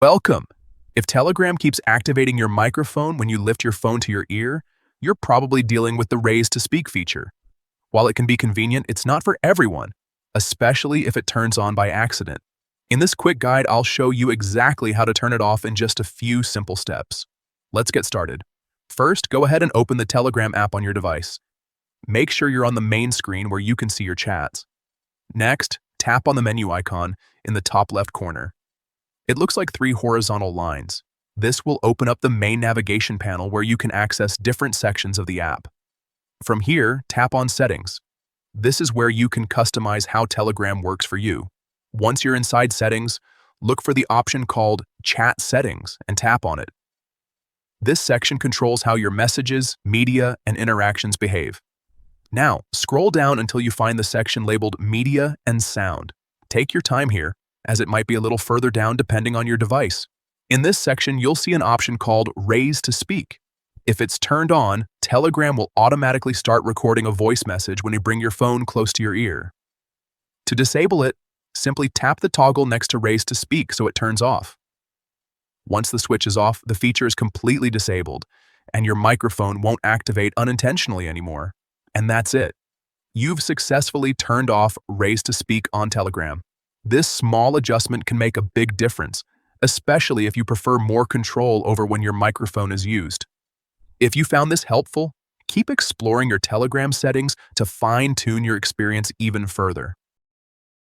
Welcome! If Telegram keeps activating your microphone when you lift your phone to your ear, you're probably dealing with the Raise to Speak feature. While it can be convenient, it's not for everyone, especially if it turns on by accident. In this quick guide, I'll show you exactly how to turn it off in just a few simple steps. Let's get started. First, go ahead and open the Telegram app on your device. Make sure you're on the main screen where you can see your chats. Next, tap on the menu icon in the top left corner. It looks like three horizontal lines. This will open up the main navigation panel where you can access different sections of the app. From here, tap on Settings. This is where you can customize how Telegram works for you. Once you're inside Settings, look for the option called Chat Settings and tap on it. This section controls how your messages, media, and interactions behave. Now, scroll down until you find the section labeled Media and Sound. Take your time here, as it might be a little further down depending on your device. In this section, you'll see an option called Raise to Speak. If it's turned on, Telegram will automatically start recording a voice message when you bring your phone close to your ear. To disable it, simply tap the toggle next to Raise to Speak so it turns off. Once the switch is off, the feature is completely disabled, and your microphone won't activate unintentionally anymore. And that's it. You've successfully turned off Raise to Speak on Telegram. This small adjustment can make a big difference, especially if you prefer more control over when your microphone is used. If you found this helpful, keep exploring your Telegram settings to fine-tune your experience even further.